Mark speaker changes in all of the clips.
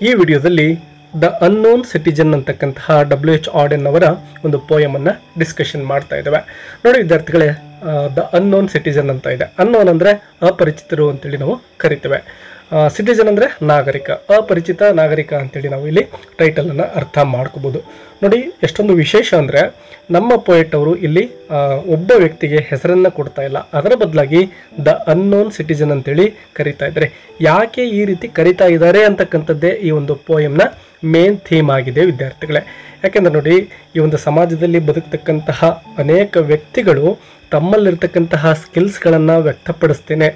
Speaker 1: ಈ ವಿಡಿಯೋದಲ್ಲಿ the unknown citizen ಅಂತಕ್ಕಂತಹ WH ಆಡೆನ್ ಅವರ ಒಂದು ಪೋಯಮನ್ನು ಡಿಸ್ಕಷನ್ ಮಾಡ್ತಾ ಇದ್ದೇವೆ. ನೋಡಿ ವಿದ್ಯಾರ್ಥಿಗಳೇ, ದ ಅನ್ನೋನ್ ಸಿಟಿಜನ್ ಅಂತ ಇದೆ. ಅನ್ನೋನ್ ಅಂದರೆ ಅಪರಿಚಿತರು ಅಂತೇಳಿ ನಾವು ಕರಿತೇವೆ. ಸಿಟಿಜನ್ ಅಂದರೆ ನಾಗರಿಕ, ಅಪರಿಚಿತ ನಾಗರಿಕ ಅಂತೇಳಿ ನಾವು ಇಲ್ಲಿ ಟೈಟಲನ್ನು ಅರ್ಥ ಮಾಡ್ಕೋಬೋದು. ನೋಡಿ ಎಷ್ಟೊಂದು ವಿಶೇಷ ಅಂದರೆ ನಮ್ಮ ಪೋಯೆಟ್ ಅವರು ಇಲ್ಲಿ ಒಬ್ಬ ವ್ಯಕ್ತಿಗೆ ಹೆಸರನ್ನು ಕೊಡ್ತಾ ಇಲ್ಲ, ಅದರ ಬದಲಾಗಿ ದ ಅನ್ನೋನ್ ಸಿಟಿಜನ್ ಅಂತೇಳಿ ಕರಿತಾ ಇದ್ದಾರೆ. ಯಾಕೆ ಈ ರೀತಿ ಕರಿತಾ ಇದ್ದಾರೆ ಅಂತಕ್ಕಂಥದ್ದೇ ಈ ಒಂದು ಪೋಯಮ್ನ ಮೇನ್ ಥೀಮ್ ಆಗಿದೆ ವಿದ್ಯಾರ್ಥಿಗಳೇ. ಯಾಕೆಂದರೆ ನೋಡಿ, ಈ ಒಂದು ಸಮಾಜದಲ್ಲಿ ಬದುಕ್ತಕ್ಕಂತಹ ಅನೇಕ ವ್ಯಕ್ತಿಗಳು ತಮ್ಮಲ್ಲಿರ್ತಕ್ಕಂತಹ ಸ್ಕಿಲ್ಸ್ಗಳನ್ನು ವ್ಯಕ್ತಪಡಿಸ್ತೇನೆ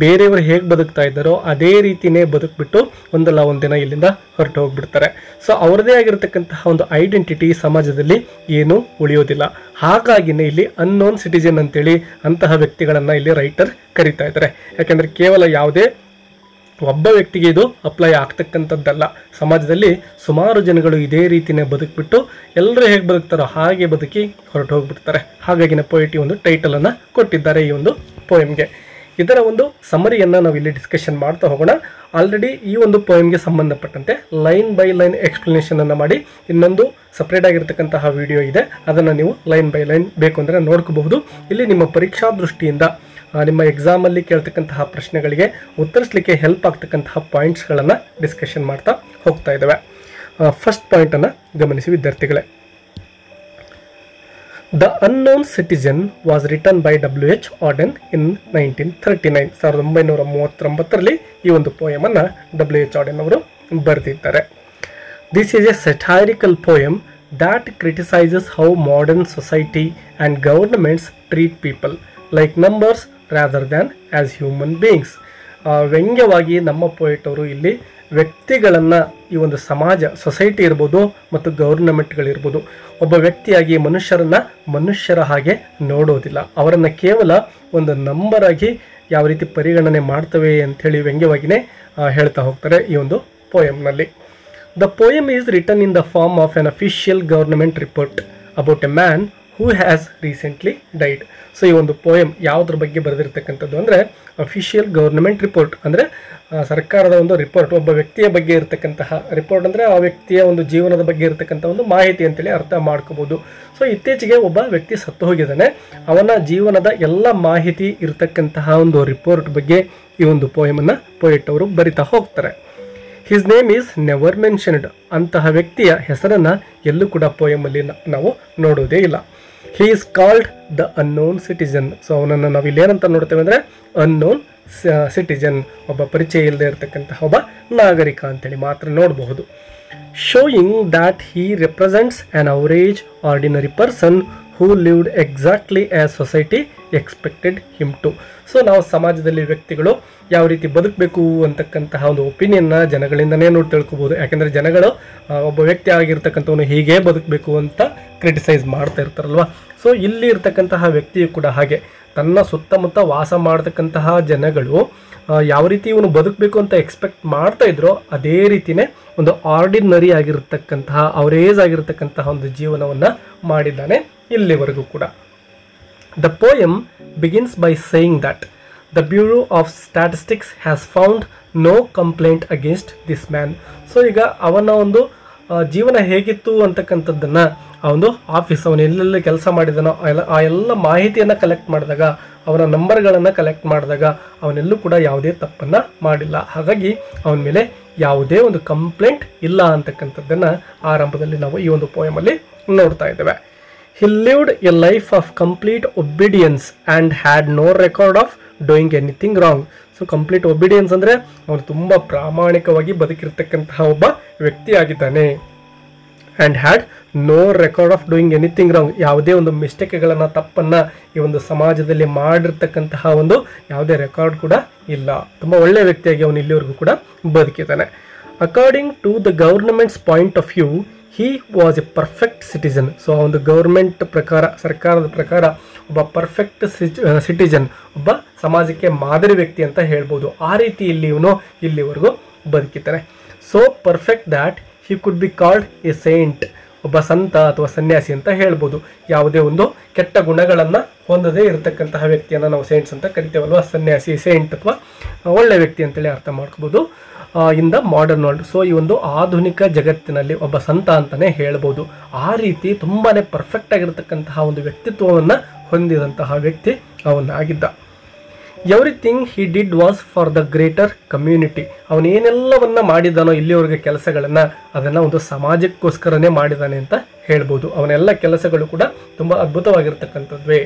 Speaker 1: ಬೇರೆಯವರು ಹೇಗೆ ಬದುಕ್ತಾ ಇದ್ದಾರೋ ಅದೇ ರೀತಿಯೇ ಬದುಕ್ಬಿಟ್ಟು ಒಂದಲ್ಲ ಒಂದಿನ ಇಲ್ಲಿಂದ ಹೊರಟು ಹೋಗ್ಬಿಡ್ತಾರೆ. ಸೊ ಅವ್ರದ್ದೇ ಆಗಿರ್ತಕ್ಕಂತಹ ಒಂದು ಐಡೆಂಟಿಟಿ ಸಮಾಜದಲ್ಲಿ ಏನೂ ಉಳಿಯೋದಿಲ್ಲ. ಹಾಗಾಗಿನೇ ಇಲ್ಲಿ ಅನ್ನೋನ್ ಸಿಟಿಜನ್ ಅಂತೇಳಿ ಅಂತಹ ವ್ಯಕ್ತಿಗಳನ್ನು ಇಲ್ಲಿ ರೈಟರ್ ಕರಿತಾ ಇದ್ದಾರೆ. ಯಾಕೆಂದರೆ ಕೇವಲ ಯಾವುದೇ ಒಬ್ಬ ವ್ಯಕ್ತಿಗೆ ಇದು ಅಪ್ಲೈ ಆಗ್ತಕ್ಕಂಥದ್ದಲ್ಲ. ಸಮಾಜದಲ್ಲಿ ಸುಮಾರು ಜನಗಳು ಇದೇ ರೀತಿಯೇ ಬದುಕ್ಬಿಟ್ಟು ಎಲ್ಲರೂ ಹೇಗೆ ಬದುಕ್ತಾರೋ ಹಾಗೆ ಬದುಕಿ ಹೊರಟು ಹೋಗ್ಬಿಡ್ತಾರೆ. ಹಾಗಾಗಿ ಪೋಯೆಟ್ ಒಂದು ಟೈಟಲನ್ನು ಕೊಟ್ಟಿದ್ದಾರೆ ಈ ಒಂದು ಪೋಯಮ್ಗೆ. ಇದರ ಒಂದು ಸಮರಿಯನ್ನು ನಾವು ಇಲ್ಲಿ ಡಿಸ್ಕಷನ್ ಮಾಡ್ತಾ ಹೋಗೋಣ. ಆಲ್ರೆಡಿ ಈ ಒಂದು ಪೋಯಮ್ಗೆ ಸಂಬಂಧಪಟ್ಟಂತೆ ಲೈನ್ ಬೈ ಲೈನ್ ಎಕ್ಸ್ಪ್ಲನೇಷನನ್ನು ಮಾಡಿ ಇನ್ನೊಂದು ಸಪ್ರೇಟ್ ಆಗಿರ್ತಕ್ಕಂತಹ ವಿಡಿಯೋ ಇದೆ, ಅದನ್ನು ನೀವು ಲೈನ್ ಬೈ ಲೈನ್ ಬೇಕು ಅಂದರೆ ನೋಡ್ಕೋಬಹುದು. ಇಲ್ಲಿ ನಿಮ್ಮ ಪರೀಕ್ಷಾ ದೃಷ್ಟಿಯಿಂದ ನಿಮ್ಮ ಎಕ್ಸಾಮಲ್ಲಿ ಕೇಳ್ತಕ್ಕಂತಹ ಪ್ರಶ್ನೆಗಳಿಗೆ ಉತ್ತರಿಸಲಿಕ್ಕೆ ಹೆಲ್ಪ್ ಆಗ್ತಕ್ಕಂತಹ ಪಾಯಿಂಟ್ಸ್ಗಳನ್ನು ಡಿಸ್ಕಷನ್ ಮಾಡ್ತಾ ಹೋಗ್ತಾ ಇದ್ದೇವೆ. ಫಸ್ಟ್ ಪಾಯಿಂಟನ್ನು ಗಮನಿಸಿ ವಿದ್ಯಾರ್ಥಿಗಳೇ. The unknown citizen was written by WH Auden in 1939. 1939ರಲ್ಲಿ ಈ ಒಂದು ಪೋಯಮನ್ನು WH ಆಡೆನ್ ಅವರು ಬರೆದಿದ್ದಾರೆ. This is a satirical poem that criticizes how modern society and governments treat people like numbers rather than as human beings. ವ್ಯಂಗ್ಯವಾಗಿ ನಮ್ಮ poet ಅವರು ಇಲ್ಲಿ ವ್ಯಕ್ತಿಗಳನ್ನು, ಈ ಒಂದು ಸಮಾಜ ಸೊಸೈಟಿ ಇರ್ಬೋದು ಮತ್ತು ಗೌರ್ನಮೆಂಟ್ಗಳಿರ್ಬೋದು, ಒಬ್ಬ ವ್ಯಕ್ತಿಯಾಗಿ ಮನುಷ್ಯರನ್ನು ಮನುಷ್ಯರ ಹಾಗೆ ನೋಡೋದಿಲ್ಲ, ಅವರನ್ನು ಕೇವಲ ಒಂದು ನಂಬರ್ ಆಗಿ ಯಾವ ರೀತಿ ಪರಿಗಣನೆ ಮಾಡ್ತವೆ ಅಂಥೇಳಿ ವ್ಯಂಗ್ಯವಾಗಿಯೇ ಹೇಳ್ತಾ ಹೋಗ್ತಾರೆ ಈ ಒಂದು ಪೋಯಮ್ನಲ್ಲಿ. The poem is written in the form of an official government report about a man who has recently died. So ಈ ಒಂದು ಪೋಯಮ್ ಯಾವುದ್ರ ಬಗ್ಗೆ ಬರೆದಿರ್ತಕ್ಕಂಥದ್ದು ಅಂದರೆ ಅಫಿಷಿಯಲ್ ಗೌರ್ನಮೆಂಟ್ ರಿಪೋರ್ಟ್, ಅಂದರೆ ಸರ್ಕಾರದ ಒಂದು ರಿಪೋರ್ಟ್, ಒಬ್ಬ ವ್ಯಕ್ತಿಯ ಬಗ್ಗೆ ಇರತಕ್ಕಂತಹ ರಿಪೋರ್ಟ್ ಅಂದರೆ ಆ ವ್ಯಕ್ತಿಯ ಒಂದು ಜೀವನದ ಬಗ್ಗೆ ಇರತಕ್ಕಂಥ ಒಂದು ಮಾಹಿತಿ ಅಂತೇಳಿ ಅರ್ಥ ಮಾಡ್ಕೋಬೋದು. ಸೊ ಇತ್ತೀಚೆಗೆ ಒಬ್ಬ ವ್ಯಕ್ತಿ ಸತ್ತು ಹೋಗಿದ್ದಾನೆ, ಅವನ ಜೀವನದ ಎಲ್ಲ ಮಾಹಿತಿ ಇರತಕ್ಕಂತಹ ಒಂದು ರಿಪೋರ್ಟ್ ಬಗ್ಗೆ ಈ ಒಂದು ಪೋಯಮನ್ನು ಪೋಯೆಟ್ ಅವರು ಬರಿತಾ ಹೋಗ್ತಾರೆ. His name is never mentioned. ಅಂತಹ ವ್ಯಕ್ತಿಯ ಹೆಸರನ್ನು ಎಲ್ಲೂ ಕೂಡ ಪೋಯಮಲ್ಲಿ ನಾವು ನೋಡೋದೇ ಇಲ್ಲ. He is called the unknown citizen. So ಅವನನ್ನು ನಾವು ಇಲ್ಲೇನಂತ ನೋಡ್ತೇವೆ ಅಂದರೆ ಅನ್ನೋನ್ ಸಿಟಿಜನ್, ಒಬ್ಬ ಪರಿಚಯ ಇಲ್ಲದೆ ಇರತಕ್ಕಂತಹ ಒಬ್ಬ ನಾಗರಿಕ ಅಂತೇಳಿ ಮಾತ್ರ ನೋಡಬಹುದು. Showing that he represents an average ordinary person who lived exactly as society expected him to. So ನಾವು ಸಮಾಜದಲ್ಲಿ ವ್ಯಕ್ತಿಗಳು ಯಾವ ರೀತಿ ಬದುಕಬೇಕು ಅಂತಕ್ಕಂತಹ ಒಂದು ಒಪಿನಿಯನ್ನ ಜನಗಳಿಂದನೇ ನೋಡಿ ತಿಳ್ಕೊಬೋದು. ಯಾಕೆಂದರೆ ಜನಗಳು ಒಬ್ಬ ವ್ಯಕ್ತಿ ಆಗಿರ್ತಕ್ಕಂಥವನು ಹೀಗೆ ಬದುಕಬೇಕು ಅಂತ ಕ್ರಿಟಿಸೈಸ್ ಮಾಡ್ತಾ ಇರ್ತಾರಲ್ವ. ಸೊ ಇಲ್ಲಿ ಇರ್ತಕ್ಕಂತಹ ವ್ಯಕ್ತಿಯು ಕೂಡ ಹಾಗೆ ತನ್ನ ಸುತ್ತಮುತ್ತ ವಾಸ ಮಾಡ್ತಕ್ಕಂತಹ ಜನಗಳು ಯಾವ ರೀತಿ ಇವನು ಬದುಕಬೇಕು ಅಂತ ಎಕ್ಸ್ಪೆಕ್ಟ್ ಮಾಡ್ತಾ ಇದ್ರೋ ಅದೇ ರೀತಿಯೇ ಒಂದು ಆರ್ಡಿನರಿ ಆಗಿರ್ತಕ್ಕಂತಹ ಅವರೇಜ್ ಆಗಿರ್ತಕ್ಕಂತಹ ಒಂದು ಜೀವನವನ್ನು ಮಾಡಿದ್ದಾನೆ ಇಲ್ಲಿವರೆಗೂ ಕೂಡ. The poem begins by saying that the Bureau of Statistics has found no complaint against this man. So ಈಗ ಅವನ ಒಂದು ಜೀವನ ಹೇಗಿತ್ತು ಅಂತಕ್ಕಂಥದ್ದನ್ನು ಆ ಒಂದು ಆಫೀಸ್, ಅವನು ಎಲ್ಲೆಲ್ಲಿ ಕೆಲಸ ಮಾಡಿದನೋ ಆ ಎಲ್ಲ ಮಾಹಿತಿಯನ್ನು ಕಲೆಕ್ಟ್ ಮಾಡಿದಾಗ, ಅವನ ನಂಬರ್ಗಳನ್ನು ಕಲೆಕ್ಟ್ ಮಾಡಿದಾಗ ಅವನೆಲ್ಲೂ ಕೂಡ ಯಾವುದೇ ತಪ್ಪನ್ನು ಮಾಡಿಲ್ಲ. ಹಾಗಾಗಿ ಅವನ ಮೇಲೆ ಯಾವುದೇ ಒಂದು ಕಂಪ್ಲೇಂಟ್ ಇಲ್ಲ ಅಂತಕ್ಕಂಥದ್ದನ್ನು ಆರಂಭದಲ್ಲಿ ನಾವು ಈ ಒಂದು ಪೋಯಮಲ್ಲಿ ನೋಡ್ತಾ ಇದ್ದೇವೆ. He lived a life of complete obedience and had no record of doing anything wrong. So complete obedience ಅಂದರೆ ಅವನು ತುಂಬ ಪ್ರಾಮಾಣಿಕವಾಗಿ ಬದುಕಿರ್ತಕ್ಕಂತಹ ಒಬ್ಬ ವ್ಯಕ್ತಿ ಆಗಿದ್ದಾನೆ. And had no record of doing anything wrong. ಯಾವುದೇ ಒಂದು ಮಿಸ್ಟೇಕ್ಗಳನ್ನು, ತಪ್ಪನ್ನು ಈ ಒಂದು ಸಮಾಜದಲ್ಲಿ ಮಾಡಿರ್ತಕ್ಕಂತಹ ಒಂದು ಯಾವುದೇ ರೆಕಾರ್ಡ್ ಕೂಡ ಇಲ್ಲ. ತುಂಬ ಒಳ್ಳೆಯ ವ್ಯಕ್ತಿಯಾಗಿ ಅವನು ಇಲ್ಲಿವರೆಗೂ ಕೂಡ ಬದುಕಿದ್ದಾನೆ. According to the government's point of view he was a perfect citizen. So ಆ ಒಂದು ಗೌರ್ಮೆಂಟ್ ಪ್ರಕಾರ, ಸರ್ಕಾರದ ಪ್ರಕಾರ ಒಬ್ಬ ಪರ್ಫೆಕ್ಟ್ ಸಿಟಿಜನ್, ಒಬ್ಬ ಸಮಾಜಕ್ಕೆ ಮಾದರಿ ವ್ಯಕ್ತಿ ಅಂತ ಹೇಳ್ಬೋದು. ಆ ರೀತಿ ಇವನು ಇಲ್ಲಿವರೆಗೂ ಬದುಕಿದ್ದಾನೆ. So perfect that he could be called a saint. ಒಬ್ಬ ಸಂತ ಅಥವಾ ಸನ್ಯಾಸಿ ಅಂತ ಹೇಳ್ಬೋದು. ಯಾವುದೇ ಒಂದು ಕೆಟ್ಟ ಗುಣಗಳನ್ನು ಹೊಂದದೇ ಇರತಕ್ಕಂತಹ ವ್ಯಕ್ತಿಯನ್ನು ನಾವು ಸೇಂಟ್ಸ್ ಅಂತ ಕರಿತೇವಲ್ವ. ಸನ್ಯಾಸಿ, ಸೇಂಟ್ ಅಥವಾ ಒಳ್ಳೆ ವ್ಯಕ್ತಿ ಅಂತೇಳಿ ಅರ್ಥ ಮಾಡ್ಕೋಬೋದು. In the modern world. So ಈ ಒಂದು ಆಧುನಿಕ ಜಗತ್ತಿನಲ್ಲಿ ಒಬ್ಬ ಸಂತ ಅಂತಲೇ ಹೇಳ್ಬೋದು. ಆ ರೀತಿ ತುಂಬಾ ಪರ್ಫೆಕ್ಟ್ ಆಗಿರತಕ್ಕಂತಹ ಒಂದು ವ್ಯಕ್ತಿತ್ವವನ್ನು ಹೊಂದಿದಂತಹ ವ್ಯಕ್ತಿ ಅವನಾಗಿದ್ದ. Everything he did was for the greater community. ಅವನೇನೆಲ್ಲವನ್ನ ಮಾಡಿದಾನೋ ಇಲ್ಲಿವರೆಗೆ ಕೆಲಸಗಳನ್ನು, ಅದನ್ನು ಒಂದು ಸಮಾಜಕ್ಕೋಸ್ಕರನೇ ಮಾಡಿದ್ದಾನೆ ಅಂತ ಹೇಳ್ಬೋದು. ಅವನೆಲ್ಲ ಕೆಲಸಗಳು ಕೂಡ ತುಂಬ ಅದ್ಭುತವಾಗಿರ್ತಕ್ಕಂಥದ್ವೇ.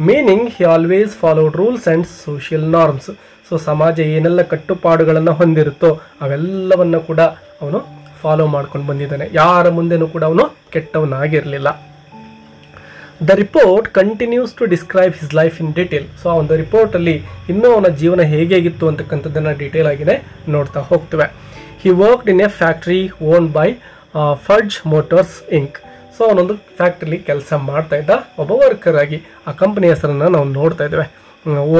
Speaker 1: Meaning he always followed rules and social norms. So ಸಮಾಜ ಏನೆಲ್ಲ ಕಟ್ಟುಪಾಡುಗಳನ್ನು ಹೊಂದಿರುತ್ತೋ ಅವೆಲ್ಲವನ್ನ ಕೂಡ ಅವನು ಫಾಲೋ ಮಾಡ್ಕೊಂಡು ಬಂದಿದ್ದಾನೆ. ಯಾರ ಮುಂದೆನೂ ಕೂಡ ಅವನು ಕೆಟ್ಟವನಾಗಿರಲಿಲ್ಲ. The report continues to describe his life in detail. So ಆ ಒಂದು ರಿಪೋರ್ಟಲ್ಲಿ ಇನ್ನೂ ಅವನ ಜೀವನ ಹೇಗಿತ್ತು ಅಂತಕ್ಕಂಥದ್ದನ್ನು ಡೀಟೇಲ್ ಆಗಿನೇ ನೋಡ್ತಾ ಹೋಗ್ತೇವೆ. He worked in a factory owned by Fudge Motors Inc. So ಅವನೊಂದು ಫ್ಯಾಕ್ಟ್ರಿಲಿ ಕೆಲಸ ಮಾಡ್ತಾ ಇದ್ದ ಒಬ್ಬ ವರ್ಕರ್ ಆಗಿ. ಆ ಕಂಪನಿ ಹೆಸರನ್ನು ನಾವು ನೋಡ್ತಾ ಇದ್ದೇವೆ,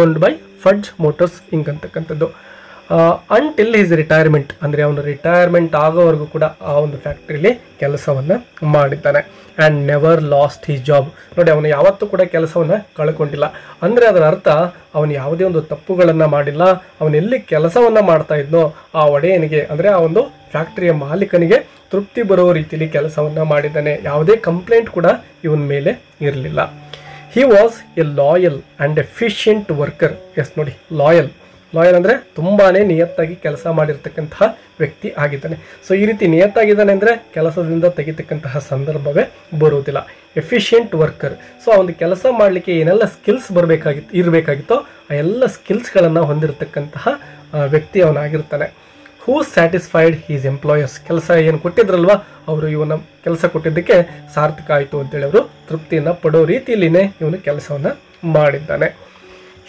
Speaker 1: owned by Fudge Motors Inc ಅಂತಕ್ಕಂಥದ್ದು. ಅಂಟಿಲ್ ಹಿಸ್ ರಿಟೈರ್ಮೆಂಟ್, ಅಂದರೆ ಅವನು ರಿಟೈರ್ಮೆಂಟ್ ಆಗೋವರೆಗೂ ಕೂಡ ಆ ಒಂದು ಫ್ಯಾಕ್ಟ್ರಿಲಿ ಕೆಲಸವನ್ನು ಮಾಡಿದ್ದಾನೆ. And never last his job. ನೋಡಿ, ಅವನು ಯಾವತ್ತೂ ಕೂಡ ಕೆಲಸವನ್ನು ಕಳ್ಕೊಂಡಿಲ್ಲ. ಅಂದರೆ ಅದರ ಅರ್ಥ ಅವನು ಯಾವುದೇ ಒಂದು ತಪ್ಪುಗಳನ್ನು ಮಾಡಿಲ್ಲ. ಅವನು ಎಲ್ಲಿ ಕೆಲಸವನ್ನು ಮಾಡ್ತಾ ಇದ್ನೋ ಆ ಒಡೆಯನಿಗೆ, ಅಂದರೆ ಆ ಒಂದು ಫ್ಯಾಕ್ಟ್ರಿಯ ಮಾಲೀಕನಿಗೆ ತೃಪ್ತಿ ಬರೋ ರೀತಿಯಲ್ಲಿ ಕೆಲಸವನ್ನು ಮಾಡಿದ್ದಾನೆ. ಯಾವುದೇ ಕಂಪ್ಲೇಂಟ್ ಕೂಡ ಇವನ ಮೇಲೆ ಇರಲಿಲ್ಲ. He was a loyal and efficient worker. Yes ನೋಡಿ, ಲಾಯಲ್ ಅಂದರೆ ತುಂಬಾ ನಿಯತ್ತಾಗಿ ಕೆಲಸ ಮಾಡಿರ್ತಕ್ಕಂತಹ ವ್ಯಕ್ತಿ ಆಗಿದ್ದಾನೆ. ಸೊ ಈ ರೀತಿ ನಿಯತ್ತಾಗಿದ್ದಾನೆ ಅಂದರೆ ಕೆಲಸದಿಂದ ತೆಗಿತಕ್ಕಂತಹ ಸಂದರ್ಭವೇ ಬರುವುದಿಲ್ಲ. Efficient worker. ಸೊ ಆ ಒಂದು ಕೆಲಸ ಮಾಡಲಿಕ್ಕೆ ಏನೆಲ್ಲ ಸ್ಕಿಲ್ಸ್ ಇರಬೇಕಾಗಿತ್ತೋ ಆ ಎಲ್ಲ ಸ್ಕಿಲ್ಸ್ಗಳನ್ನು ಹೊಂದಿರತಕ್ಕಂತಹ ವ್ಯಕ್ತಿ ಅವನಾಗಿರ್ತಾನೆ. ಹೂ ಸ್ಯಾಟಿಸ್ಫೈಡ್ ಹೀಸ್ ಎಂಪ್ಲಾಯರ್ಸ್. ಕೆಲಸ ಏನು ಕೊಟ್ಟಿದ್ರಲ್ವ, ಅವರು ಇವನ ಕೆಲಸ ಕೊಟ್ಟಿದ್ದಕ್ಕೆ ಸಾರ್ಥಕ ಆಯಿತು ಅಂತೇಳಿ ಅವರು ತೃಪ್ತಿಯನ್ನು ಪಡೋ ರೀತಿಯಲ್ಲಿನೇ ಇವನು ಕೆಲಸವನ್ನು ಮಾಡಿದ್ದಾನೆ.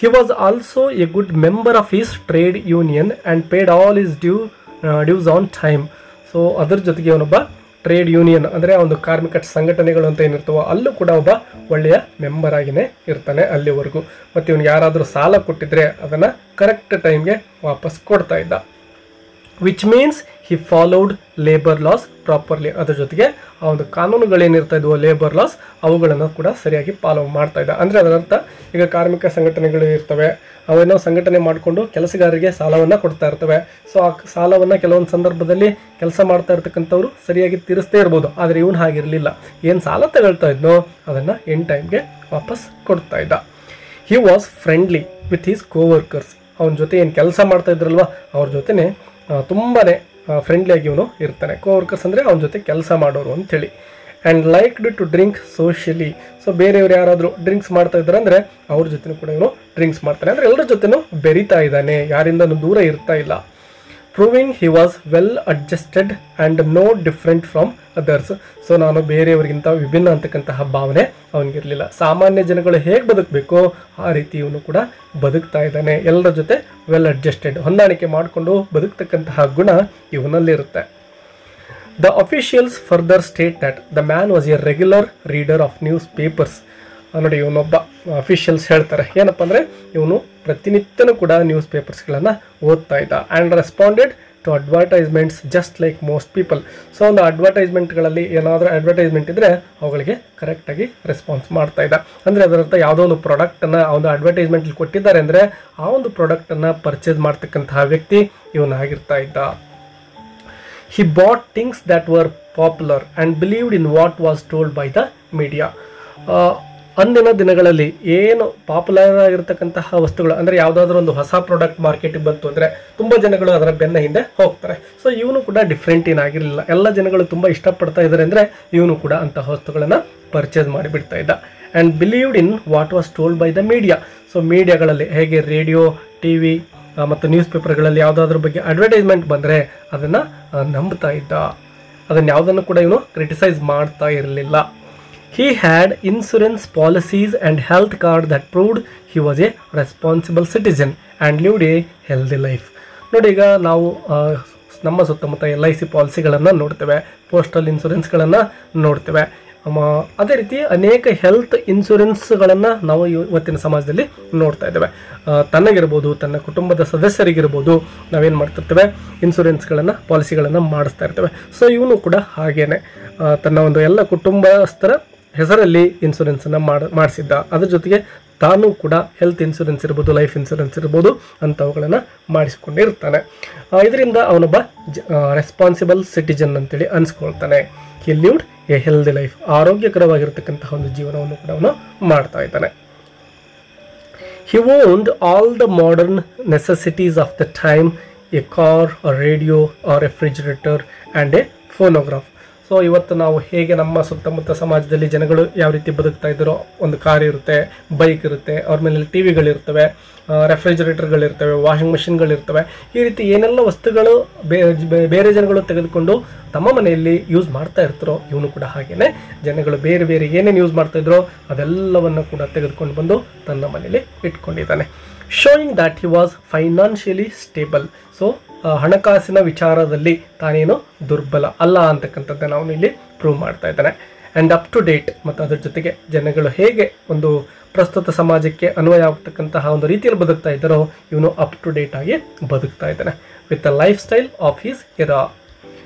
Speaker 1: He was also a good member of his trade union and paid all his dues on time. So ಅದರ ಜೊತೆಗೆ ಅವನೊಬ್ಬ ಟ್ರೇಡ್ ಯೂನಿಯನ್, ಅಂದರೆ ಒಂದು ಕಾರ್ಮಿಕ ಸಂಘಟನೆಗಳು ಅಂತ ಏನಿರ್ತವೋ ಅಲ್ಲೂ ಕೂಡ ಒಬ್ಬ ಒಳ್ಳೆಯ ಮೆಂಬರ್ ಆಗಿನೇ ಇರ್ತಾನೆ ಅಲ್ಲಿವರೆಗೂ. ಮತ್ತು ಇವನು ಯಾರಾದರೂ ಸಾಲ ಕೊಟ್ಟಿದ್ರೆ ಅದನ್ನು ಕರೆಕ್ಟ್ ಟೈಮ್ಗೆ ವಾಪಸ್ ಕೊಡ್ತಾ ಇದ್ದ. Which means he followed labour loss properly. ಅದ್ರ ಜೊತೆಗೆ ಆ ಒಂದು ಕಾನೂನುಗಳೇನಿರ್ತಾ ಇದ್ವೋ ಲೇಬರ್ ಲಾಸ್, ಅವುಗಳನ್ನು ಕೂಡ ಸರಿಯಾಗಿ ಫಾಲೋ ಮಾಡ್ತಾ ಇದ್ದ. ಅಂದರೆ ಅದರರ್ಥ ಈಗ ಕಾರ್ಮಿಕ ಸಂಘಟನೆಗಳು ಇರ್ತವೆ, ಅವೇನೋ ಸಂಘಟನೆ ಮಾಡಿಕೊಂಡು ಕೆಲಸಗಾರರಿಗೆ ಸಾಲವನ್ನು ಕೊಡ್ತಾ ಇರ್ತವೆ. ಸೊ ಆ ಸಾಲವನ್ನು ಕೆಲವೊಂದು ಸಂದರ್ಭದಲ್ಲಿ ಕೆಲಸ ಮಾಡ್ತಾ ಇರ್ತಕ್ಕಂಥವ್ರು ಸರಿಯಾಗಿ ತೀರಿಸ್ತೇ ಇರ್ಬೋದು. ಆದರೆ ಇವನು ಹಾಗಿರಲಿಲ್ಲ. ಏನು ಸಾಲ ತಗೊಳ್ತಾ ಇದ್ನೋ ಅದನ್ನು ಎಂಡ್ ಟೈಮ್ಗೆ ವಾಪಸ್ ಕೊಡ್ತಾ ಇದ್ದ. He was friendly with his coworkers. ಅವನ ಜೊತೆ ಏನು ಕೆಲಸ ಮಾಡ್ತಾ ಇದ್ರಲ್ವ ಅವ್ರ ಜೊತೆನೆ ತುಂಬಾ ಫ್ರೆಂಡ್ಲಿಯಾಗಿ ಇವನು ಇರ್ತಾನೆ. ಕೋವರ್ಕರ್ಸ್ ಅಂದರೆ ಅವನ ಜೊತೆ ಕೆಲಸ ಮಾಡೋರು ಅಂಥೇಳಿ. And liked to drink socially. So ಬೇರೆಯವ್ರು ಯಾರಾದರೂ ಡ್ರಿಂಕ್ಸ್ ಮಾಡ್ತಾ ಇದ್ದಾರೆ ಅಂದರೆ ಅವ್ರ ಜೊತೆನೂ ಕೂಡ ಇವನು ಡ್ರಿಂಕ್ಸ್ ಮಾಡ್ತಾನೆ. ಅಂದರೆ ಎಲ್ಲರ ಜೊತೆನೂ ಬೆರೀತಾ ಇದ್ದಾನೆ, ಯಾರಿಂದನೂ ದೂರ ಇರ್ತಾ ಇಲ್ಲ. Proving he was well adjusted and no different from others. So ನಾನು ಬೇರೆಯವರಿಗಿಂತ ವಿಭಿನ್ನ ಅಂತಕ್ಕಂತಹ ಭಾವನೆ ಅವನಿಗಿರಲಿಲ್ಲ. ಸಾಮಾನ್ಯ ಜನಗಳು ಹೇಗೆ ಬದುಕಬೇಕೋ ಆ ರೀತಿ ಇವನು ಕೂಡ ಬದುಕ್ತಾ ಇದ್ದಾನೆ. ಎಲ್ಲರ ಜೊತೆ ವೆಲ್ ಅಡ್ಜಸ್ಟೆಡ್, ಹೊಂದಾಣಿಕೆ ಮಾಡಿಕೊಂಡು ಬದುಕ್ತಕ್ಕಂತಹ ಗುಣ ಇವನಲ್ಲಿರುತ್ತೆ. The officials further state that the man was a regular reader of ನ್ಯೂಸ್ ಪೇಪರ್ಸ್. ನೋಡಿ, ಇವನೊಬ್ಬ ಅಫಿಷಿಯಲ್ಸ್ ಹೇಳ್ತಾರೆ ಏನಪ್ಪ ಅಂದರೆ ಇವನು ಪ್ರತಿನಿತ್ಯನೂ ಕೂಡ ನ್ಯೂಸ್ ಪೇಪರ್ಸ್ಗಳನ್ನು ಓದ್ತಾ ಇದ್ದ. And responded to advertisements just like most people. So ಒಂದು ಅಡ್ವರ್ಟೈಸ್ಮೆಂಟ್ಗಳಲ್ಲಿ ಏನಾದರೂ ಅಡ್ವರ್ಟೈಸ್ಮೆಂಟ್ ಇದ್ದರೆ ಅವುಗಳಿಗೆ ಕರೆಕ್ಟಾಗಿ ರೆಸ್ಪಾನ್ಸ್ ಮಾಡ್ತಾ ಇದ್ದ. ಅಂದರೆ ಅದರರ್ಥ ಯಾವುದೋ ಒಂದು ಪ್ರಾಡಕ್ಟನ್ನು ಆ ಒಂದು ಅಡ್ವರ್ಟೈಸ್ಮೆಂಟಲ್ಲಿ ಕೊಟ್ಟಿದ್ದಾರೆ ಅಂದರೆ ಆ ಒಂದು ಪ್ರಾಡಕ್ಟನ್ನು ಪರ್ಚೇಸ್ ಮಾಡ್ತಕ್ಕಂತಹ ವ್ಯಕ್ತಿ ಇವನಾಗಿರ್ತಾ ಇದ್ದ. He bought things that were popular and believed in what was told by the media. ಅಂದಿನ ದಿನಗಳಲ್ಲಿ ಏನು ಪಾಪ್ಯುಲರ್ ಆಗಿರ್ತಕ್ಕಂತಹ ವಸ್ತುಗಳು, ಅಂದರೆ ಯಾವುದಾದ್ರೂ ಒಂದು ಹೊಸ ಪ್ರಾಡಕ್ಟ್ ಮಾರ್ಕೆಟಿಗೆ ಬಂತು ಅಂದರೆ ತುಂಬ ಜನಗಳು ಅದರ ಬೆನ್ನ ಹಿಂದೆ ಹೋಗ್ತಾರೆ. ಸೊ ಇವನು ಕೂಡ ಡಿಫ್ರೆಂಟ್ ಏನಾಗಿರಲಿಲ್ಲ. ಎಲ್ಲ ಜನಗಳು ತುಂಬ ಇಷ್ಟಪಡ್ತಾ ಇದ್ದಾರೆ ಅಂದರೆ ಇವನು ಕೂಡ ಅಂತಹ ವಸ್ತುಗಳನ್ನು ಪರ್ಚೇಸ್ ಮಾಡಿಬಿಡ್ತಾ ಇದ್ದ. And believed in what was told by the media. So ಮೀಡಿಯಾಗಳಲ್ಲಿ ಹೇಗೆ ರೇಡಿಯೋ, ಟಿ ವಿ ಮತ್ತು ನ್ಯೂಸ್ ಪೇಪರ್ಗಳಲ್ಲಿ ಯಾವುದಾದ್ರ ಬಗ್ಗೆ ಅಡ್ವರ್ಟೈಸ್ಮೆಂಟ್ ಬಂದರೆ ಅದನ್ನು ನಂಬ್ತಾ ಇದ್ದ. ಅದನ್ನು ಯಾವುದನ್ನು ಕೂಡ ಇವನು ಕ್ರಿಟಿಸೈಸ್ ಮಾಡ್ತಾ ಇರಲಿಲ್ಲ. He had insurance policies and health card that proved he was a responsible citizen and lived a healthy life. ನೋಡಿ, ಈಗ ನಾವು ನಮ್ಮ ಸುತ್ತಮುತ್ತ LIC ಪಾಲಿಸಿಗಳನ್ನು ನೋಡ್ತೇವೆ, ಪೋಸ್ಟಲ್ ಇನ್ಶೂರೆನ್ಸ್ಗಳನ್ನು ನೋಡ್ತೇವೆ. ಅದೇ ರೀತಿ ಅನೇಕ ಹೆಲ್ತ್ ಇನ್ಶೂರೆನ್ಸ್ಗಳನ್ನು ನಾವು ಇವತ್ತಿನ ಸಮಾಜದಲ್ಲಿ ನೋಡ್ತಾ ಇದ್ದೇವೆ. ತನಗಿರ್ಬೋದು, ತನ್ನ ಕುಟುಂಬದ ಸದಸ್ಯರಿಗಿರ್ಬೋದು, ನಾವೇನು ಮಾಡ್ತಿರ್ತೇವೆ, ಇನ್ಶೂರೆನ್ಸ್ಗಳನ್ನು, ಪಾಲಿಸಿಗಳನ್ನು ಮಾಡಿಸ್ತಾ ಇರ್ತೇವೆ. ಸೊ ಇವನು ಕೂಡ ಹಾಗೇನೆ ತನ್ನ ಒಂದು ಎಲ್ಲ ಕುಟುಂಬಸ್ಥರ ಹೆಸರಲ್ಲಿ ಇನ್ಶೂರೆನ್ಸನ್ನು ಮಾಡಿಸಿದ್ದ. ಅದ್ರ ಜೊತೆಗೆ ತಾನು ಕೂಡ ಹೆಲ್ತ್ ಇನ್ಶೂರೆನ್ಸ್ ಇರ್ಬೋದು, ಲೈಫ್ ಇನ್ಶೂರೆನ್ಸ್ ಇರ್ಬೋದು ಅಂಥವುಗಳನ್ನು ಮಾಡಿಸಿಕೊಂಡಿರ್ತಾನೆ. ಇದರಿಂದ ಅವನೊಬ್ಬ ರೆಸ್ಪಾನ್ಸಿಬಲ್ ಸಿಟಿಜನ್ ಅಂತೇಳಿ ಅನ್ಸ್ಕೊಳ್ತಾನೆ. He lived a healthy life, ಆರೋಗ್ಯಕರವಾಗಿರ್ತಕ್ಕಂತಹ ಒಂದು ಜೀವನವನ್ನು ಕೂಡ ಅವನು ಮಾಡ್ತಾ ಇದ್ದಾನೆ. He owned all the modern necessities of the time, a car, a radio, a refrigerator and a phonograph. So ಇವತ್ತು ನಾವು ಹೇಗೆ ನಮ್ಮ ಸುತ್ತಮುತ್ತ ಸಮಾಜದಲ್ಲಿ ಜನಗಳು ಯಾವ ರೀತಿ ಬದುಕ್ತಾ ಇದ್ದಾರೋ, ಒಂದು ಕಾರ್ ಇರುತ್ತೆ, ಬೈಕ್ ಇರುತ್ತೆ, ಅವ್ರ ಮೇಲೆ ಟಿ ವಿಗಳಿರ್ತವೆ, ರೆಫ್ರಿಜರೇಟರ್ಗಳಿರ್ತವೆ, ವಾಷಿಂಗ್ ಮಿಷಿನ್ಗಳಿರ್ತವೆ, ಈ ರೀತಿ ಏನೆಲ್ಲ ವಸ್ತುಗಳು ಬೇರೆ ಜನಗಳು ತೆಗೆದುಕೊಂಡು ತಮ್ಮ ಮನೆಯಲ್ಲಿ ಯೂಸ್ ಮಾಡ್ತಾ ಇರ್ತಾರೋ ಇವನು ಕೂಡ ಹಾಗೇನೆ ಜನಗಳು ಬೇರೆ ಬೇರೆ ಏನೇನು ಯೂಸ್ ಮಾಡ್ತಾ ಇದ್ರೋ ಅದೆಲ್ಲವನ್ನು ಕೂಡ ತೆಗೆದುಕೊಂಡು ಬಂದು ತನ್ನ ಮನೆಯಲ್ಲಿ ಇಟ್ಕೊಂಡಿದ್ದಾನೆ. Showing that he was financially stable. So ಹಣಕಾಸಿನ ವಿಚಾರದಲ್ಲಿ ತಾನೇನು ದುರ್ಬಲ ಅಲ್ಲ ಅಂತಕ್ಕಂಥದ್ದನ್ನು ಅವನು ಇಲ್ಲಿ ಪ್ರೂವ್ ಮಾಡ್ತಾ ಇದ್ದಾನೆ. ಆ್ಯಂಡ್ ಅಪ್ ಟು ಡೇಟ್, ಮತ್ತು ಅದರ ಜೊತೆಗೆ ಜನಗಳು ಹೇಗೆ ಒಂದು ಪ್ರಸ್ತುತ ಸಮಾಜಕ್ಕೆ ಅನ್ವಯ ಆಗ್ತಕ್ಕಂತಹ ಒಂದು ರೀತಿಯಲ್ಲಿ ಬದುಕ್ತಾ ಇದ್ದಾರೋ ಇವನು ಅಪ್ ಟು ಡೇಟ್ ಆಗಿ ಬದುಕ್ತಾ ಇದ್ದಾನೆ with the life style of his ಇರಾ.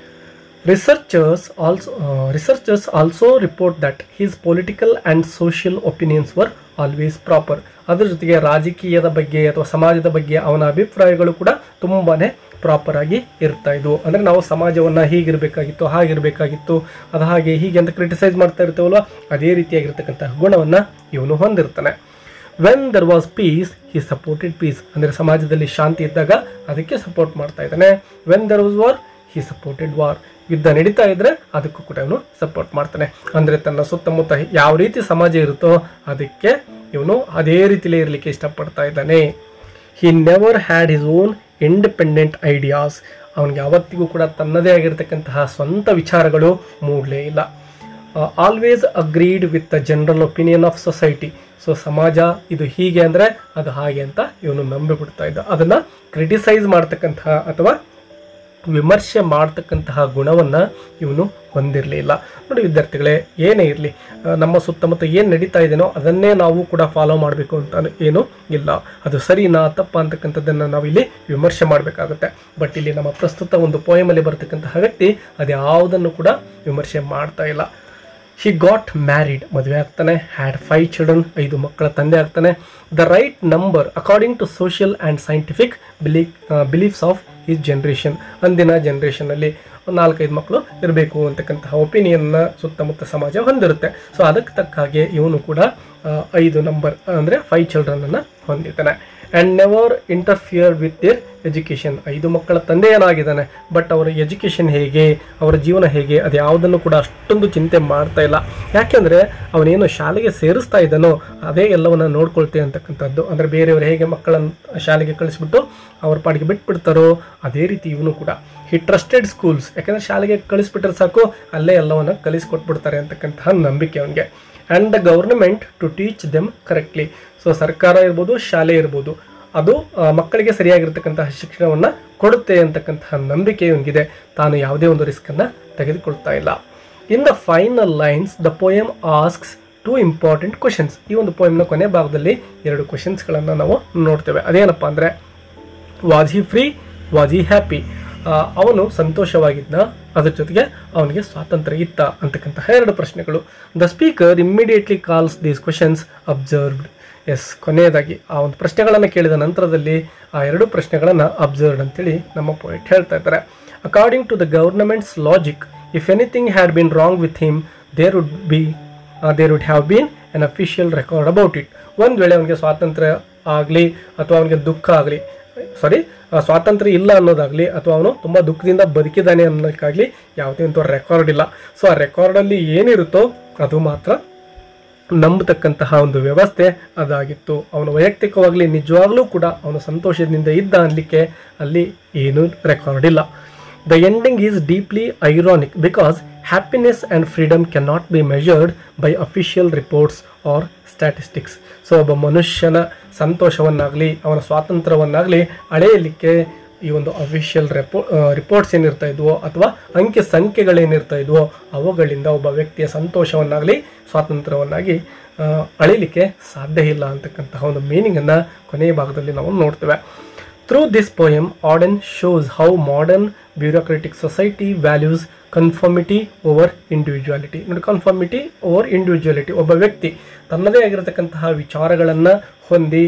Speaker 1: Researchers also report that his political and social opinions were always proper. ಅದರ ಜೊತೆಗೆ ರಾಜಕೀಯದ ಬಗ್ಗೆ ಅಥವಾ ಸಮಾಜದ ಬಗ್ಗೆ ಅವನ ಅಭಿಪ್ರಾಯಗಳು ಕೂಡ ತುಂಬಾ ಪ್ರಾಪರ್ ಆಗಿ ಇರ್ತಾ ಇದ್ವು. ಅಂದರೆ ನಾವು ಸಮಾಜವನ್ನು ಹೀಗಿರಬೇಕಾಗಿತ್ತು, ಹಾಗಿರಬೇಕಾಗಿತ್ತು, ಅದು ಹಾಗೆ ಹೀಗೆ ಅಂತ ಕ್ರಿಟಿಸೈಸ್ ಮಾಡ್ತಾ ಇರ್ತೇವಲ್ವ, ಅದೇ ರೀತಿಯಾಗಿರ್ತಕ್ಕಂತಹ ಗುಣವನ್ನು ಇವನು ಹೊಂದಿರ್ತಾನೆ. When there was peace he supported peace. ಅಂದರೆ ಸಮಾಜದಲ್ಲಿ ಶಾಂತಿ ಇದ್ದಾಗ ಅದಕ್ಕೆ ಸಪೋರ್ಟ್ ಮಾಡ್ತಾ ಇದ್ದಾನೆ. When there was war he supported war. ಯುದ್ಧ ನಡೀತಾ ಇದ್ರೆ ಅದಕ್ಕೂ ಕೂಡ ಇವನು ಸಪೋರ್ಟ್ ಮಾಡ್ತಾನೆ. ಅಂದರೆ ತನ್ನ ಸುತ್ತಮುತ್ತ ಯಾವ ರೀತಿ ಸಮಾಜ ಇರುತ್ತೋ ಅದಕ್ಕೆ ಇವನು ಅದೇ ರೀತಿಲೇ ಇರಲಿಕ್ಕೆ ಇಷ್ಟಪಡ್ತಾ ಇದ್ದಾನೆ. He never had his own independent ideas. ಅವನಿಗೆ ಯಾವತ್ತಿಗೂ ಕೂಡ ತನ್ನದೇ ಆಗಿರ್ತಕ್ಕಂತಹ ಸ್ವಂತ ವಿಚಾರಗಳು ಮೂಡಲೇ ಇಲ್ಲ. Always agreed with the general opinion of society. So ಸಮಾಜ ಇದು ಹೀಗೆ ಅಂದರೆ ಅದು ಹಾಗೆ ಅಂತ ಇವನು ನಂಬಿಬಿಡ್ತಾ ಇದ್ದ. ಅದನ್ನು ಕ್ರಿಟಿಸೈಸ್ ಮಾಡ್ತಕ್ಕಂತಹ ಅಥವಾ ವಿಮರ್ಶೆ ಮಾಡ್ತಕ್ಕಂತಹ ಗುಣವನ್ನು ಇವನು ಹೊಂದಿರಲಿಲ್ಲ. ನೋಡಿ ವಿದ್ಯಾರ್ಥಿಗಳೇ, ಏನೇ ಇರಲಿ ನಮ್ಮ ಸುತ್ತಮುತ್ತ ಏನು ನಡೀತಾ ಇದೆಯೋ ಅದನ್ನೇ ನಾವು ಕೂಡ ಫಾಲೋ ಮಾಡಬೇಕು ಅಂತ ಏನೂ ಇಲ್ಲ. ಅದು ಸರಿನಾ ತಪ್ಪ ಅಂತಕ್ಕಂಥದ್ದನ್ನು ನಾವಿಲ್ಲಿ ವಿಮರ್ಶೆ ಮಾಡಬೇಕಾಗುತ್ತೆ. ಬಟ್ ಇಲ್ಲಿ ನಮ್ಮ ಪ್ರಸ್ತುತ ಒಂದು ಪೋಯಮಲ್ಲಿ ಬರ್ತಕ್ಕಂತಹ ವ್ಯಕ್ತಿ ಅದು ಯಾವುದನ್ನು ಕೂಡ ವಿಮರ್ಶೆ ಮಾಡ್ತಾ ಇಲ್ಲ. ಹಿ ಗಾಟ್ ಮ್ಯಾರಿಡ್, ಮದುವೆ ಆಗ್ತಾನೆ. ಹ್ಯಾಡ್ 5 ಚಿಲ್ಡ್ರನ್, 5 ಮಕ್ಕಳ ತಂದೆ ಆಗ್ತಾನೆ. The right number according to social and scientific beliefs of ಈ ಜನ್ರೇಷನ್. ಅಂದಿನ ಜನ್ರೇಷನಲ್ಲಿ 4-5 ಮಕ್ಕಳು ಇರಬೇಕು ಅಂತಕ್ಕಂತಹ ಒಪಿನಿಯನ್ನ ಸುತ್ತಮುತ್ತ ಸಮಾಜ ಹೊಂದಿರುತ್ತೆ. ಸೊ ಅದಕ್ಕೆ ತಕ್ಕ ಹಾಗೆ ಇವನು ಕೂಡ 5 ನಂಬರ್ ಅಂದರೆ 5 ಚಿಲ್ಡ್ರನನ್ನು ಹೊಂದಿದ್ದಾನೆ. And never interfere with their education. 5 ಮಕ್ಕಳ ತಂದೆ ಏನಾಗಿದ್ದಾನೆ, ಬಟ್ ಅವರ ಎಜುಕೇಷನ್ ಹೇಗೆ, ಅವರ ಜೀವನ ಹೇಗೆ, ಅದು ಯಾವುದನ್ನು ಕೂಡ ಅಷ್ಟೊಂದು ಚಿಂತೆ ಮಾಡ್ತಾ ಇಲ್ಲ. ಯಾಕೆಂದರೆ ಅವನೇನು ಶಾಲೆಗೆ ಸೇರಿಸ್ತಾ ಇದ್ದಾನೋ ಅದೇ ಎಲ್ಲವನ್ನು ನೋಡ್ಕೊಳ್ತೇ ಅಂತಕ್ಕಂಥದ್ದು. ಅಂದರೆ ಬೇರೆಯವರು ಹೇಗೆ ಮಕ್ಕಳನ್ನು ಶಾಲೆಗೆ ಕಳಿಸ್ಬಿಟ್ಟು ಅವ್ರ ಪಾಡಿಗೆ ಬಿಟ್ಬಿಡ್ತಾರೋ ಅದೇ ರೀತಿ ಇವನು ಕೂಡ. ಹಿ ಟ್ರಸ್ಟೆಡ್ ಸ್ಕೂಲ್ಸ್. ಯಾಕೆಂದರೆ ಶಾಲೆಗೆ ಕಳಿಸ್ಬಿಟ್ರೆ ಸಾಕು, ಅಲ್ಲೇ ಎಲ್ಲವನ್ನು ಕಲಿಸ್ಕೊಟ್ಬಿಡ್ತಾರೆ ಅಂತಕ್ಕಂತಹ ನಂಬಿಕೆ ಅವನಿಗೆ. And the government to teach them correctly. So ಸರ್ಕಾರ ಇರ್ಬೋದು, ಶಾಲೆ ಇರ್ಬೋದು, ಅದು ಮಕ್ಕಳಿಗೆ ಸರಿಯಾಗಿರ್ತಕ್ಕಂತಹ ಶಿಕ್ಷಣವನ್ನು ಕೊಡುತ್ತೆ ಅಂತಕ್ಕಂತಹ ನಂಬಿಕೆ ಇವನಿಗಿದೆ. ತಾನು ಯಾವುದೇ ಒಂದು ರಿಸ್ಕನ್ನು ತೆಗೆದುಕೊಳ್ತಾ ಇಲ್ಲ. In the final lines the poem asks 2 important questions. ಈ ಒಂದು ಪೋಯಮ್ನ ಕೊನೆ ಭಾಗದಲ್ಲಿ 2 ಕ್ವಶನ್ಸ್ಗಳನ್ನು ನಾವು ನೋಡ್ತೇವೆ. ಅದೇನಪ್ಪ ಅಂದರೆ, was he free, was he happy. ಅವನು ಸಂತೋಷವಾಗಿದ್ದ, ಅದರ ಜೊತೆಗೆ ಅವನಿಗೆ ಸ್ವಾತಂತ್ರ್ಯ ಇತ್ತ ಅಂತಕ್ಕಂತಹ 2 ಪ್ರಶ್ನೆಗಳು. The speaker immediately calls these questions observed. Yes, ಕೊನೆಯದಾಗಿ ಆ ಒಂದು ಪ್ರಶ್ನೆಗಳನ್ನು ಕೇಳಿದ ನಂತರದಲ್ಲಿ ಆ 2 ಪ್ರಶ್ನೆಗಳನ್ನು ಅಬ್ಸರ್ವ್ಡ್ ಅಂತೇಳಿ ನಮ್ಮ ಪೋಯೆಟ್ ಹೇಳ್ತಾ ಇದ್ದಾರೆ. According to the government's logic, if anything had been wrong with him there would have been an official record about it. ಒಂದು ವೇಳೆ ಅವನಿಗೆ ಸ್ವಾತಂತ್ರ್ಯ ಆಗಲಿ ಅಥವಾ ಅವನಿಗೆ ದುಃಖ ಆಗಲಿ, ಸ್ವಾತಂತ್ರ್ಯ ಇಲ್ಲ ಅನ್ನೋದಾಗಲಿ ಅಥವಾ ಅವನು ತುಂಬ ದುಃಖದಿಂದ ಬದುಕಿದ್ದಾನೆ ಅನ್ನೋಕ್ಕಾಗಲಿ ಯಾವುದೇ ಒಂದು ರೆಕಾರ್ಡ್ ಇಲ್ಲ. ಸೊ ಆ ರೆಕಾರ್ಡಲ್ಲಿ ಏನಿರುತ್ತೋ ಅದು ಮಾತ್ರ ನಂಬತಕ್ಕಂತಹ ಒಂದು ವ್ಯವಸ್ಥೆ ಅದಾಗಿತ್ತು. ಅವನು ವೈಯಕ್ತಿಕವಾಗಲಿ ನಿಜವಾಗ್ಲೂ ಕೂಡ ಅವನು ಸಂತೋಷದಿಂದ ಇದ್ದ ಅನ್ನಲಿಕ್ಕೆ ಅಲ್ಲಿ ಏನೂ ರೆಕಾರ್ಡ್ ಇಲ್ಲ. The ending is deeply ironic because happiness and freedom can not be measured by official reports or statistics. So ಒಬ್ಬ ಮನುಷ್ಯನ ಸಂತೋಷವನ್ನಾಗಲಿ ಅವನ ಸ್ವಾತಂತ್ರ್ಯವನ್ನಾಗಲಿ ಅಳೆಯಲಿಕ್ಕೆ ಈ ಒಂದು ಅಫಿಷಿಯಲ್ ರಿಪೋರ್ಟ್ಸ್ ಏನಿರ್ತಾ ಇದ್ವೋ ಅಥವಾ ಅಂಕಿ ಸಂಖ್ಯೆಗಳೇನಿರ್ತಾ ಇದ್ವೋ ಅವುಗಳಿಂದ ಒಬ್ಬ ವ್ಯಕ್ತಿಯ ಸಂತೋಷವನ್ನಾಗಲಿ ಸ್ವಾತಂತ್ರ್ಯವನ್ನಾಗಿ ಅಳಿಲಿಕ್ಕೆ ಸಾಧ್ಯ ಇಲ್ಲ ಅಂತಕ್ಕಂತಹ ಒಂದು ಮೀನಿಂಗನ್ನು ಕೊನೆಯ ಭಾಗದಲ್ಲಿ ನಾವು ನೋಡ್ತೇವೆ. Through this poem, Auden shows how modern bureaucratic society values ಕನ್ಫರ್ಮಿಟಿ over individuality. ನೋಡಿ, ಕನ್ಫರ್ಮಿಟಿ ಓವರ್ ಇಂಡಿವಿಜುವಾಲಿಟಿ. ಒಬ್ಬ ವ್ಯಕ್ತಿ ತನ್ನದೇ ಆಗಿರತಕ್ಕಂತಹ ವಿಚಾರಗಳನ್ನು ಹೊಂದಿ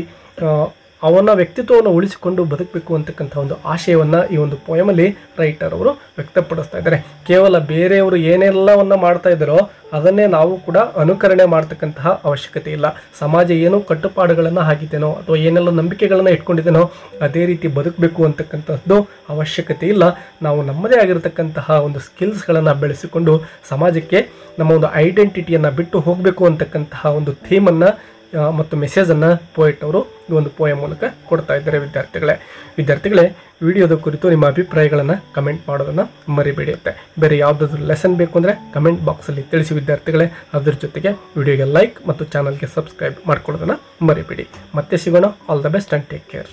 Speaker 1: ಅವನ ವ್ಯಕ್ತಿತ್ವವನ್ನು ಉಳಿಸಿಕೊಂಡು ಬದುಕಬೇಕು ಅಂತಕ್ಕಂಥ ಒಂದು ಆಶಯವನ್ನು ಈ ಒಂದು ಪೋಯಮಲ್ಲಿ ರೈಟರ್ ಅವರು ವ್ಯಕ್ತಪಡಿಸ್ತಾ ಇದ್ದಾರೆ. ಕೇವಲ ಬೇರೆಯವರು ಏನೆಲ್ಲವನ್ನ ಮಾಡ್ತಾ ಇದ್ದಾರೋ ಅದನ್ನೇ ನಾವು ಕೂಡ ಅನುಕರಣೆ ಮಾಡ್ತಕ್ಕಂತಹ ಅವಶ್ಯಕತೆ ಇಲ್ಲ. ಸಮಾಜ ಏನು ಕಟ್ಟುಪಾಡುಗಳನ್ನು ಹಾಕಿದ್ದೇನೋ ಅಥವಾ ಏನೆಲ್ಲ ನಂಬಿಕೆಗಳನ್ನು ಇಟ್ಕೊಂಡಿದ್ದೇನೋ ಅದೇ ರೀತಿ ಬದುಕಬೇಕು ಅಂತಕ್ಕಂಥದ್ದು ಅವಶ್ಯಕತೆ ಇಲ್ಲ. ನಾವು ನಮ್ಮದೇ ಆಗಿರತಕ್ಕಂತಹ ಒಂದು ಸ್ಕಿಲ್ಸ್ಗಳನ್ನು ಬೆಳೆಸಿಕೊಂಡು ಸಮಾಜಕ್ಕೆ ನಮ್ಮ ಒಂದು ಐಡೆಂಟಿಟಿಯನ್ನು ಬಿಟ್ಟು ಹೋಗಬೇಕು ಅಂತಕ್ಕಂತಹ ಒಂದು ಥೀಮನ್ನು ಮತ್ತು ಮೆಸೇಜನ್ನು ಪೋಯೆಟ್ ಅವರು ಈ ಒಂದು ಪೋಯಮ್ ಮೂಲಕ ಕೊಡ್ತಾ ಇದ್ದಾರೆ. ವಿದ್ಯಾರ್ಥಿಗಳೇ ವಿಡಿಯೋದ ಕುರಿತು ನಿಮ್ಮ ಅಭಿಪ್ರಾಯಗಳನ್ನು ಕಮೆಂಟ್ ಮಾಡೋದನ್ನು ಮರಿಬೇಡಿ. ಬೇರೆ ಯಾವುದಾದ್ರೂ ಲೆಸನ್ ಬೇಕು ಅಂದರೆ ಕಮೆಂಟ್ ಬಾಕ್ಸಲ್ಲಿ ತಿಳಿಸಿ ವಿದ್ಯಾರ್ಥಿಗಳೇ. ಅದರ ಜೊತೆಗೆ ವಿಡಿಯೋಗೆ ಲೈಕ್ ಮತ್ತು ಚಾನಲ್ಗೆ ಸಬ್ಸ್ಕ್ರೈಬ್ ಮಾಡ್ಕೊಳ್ಳೋದನ್ನು ಮರಿಬೇಡಿ. ಮತ್ತೆ ಸಿಗೋಣ. All the best and take care.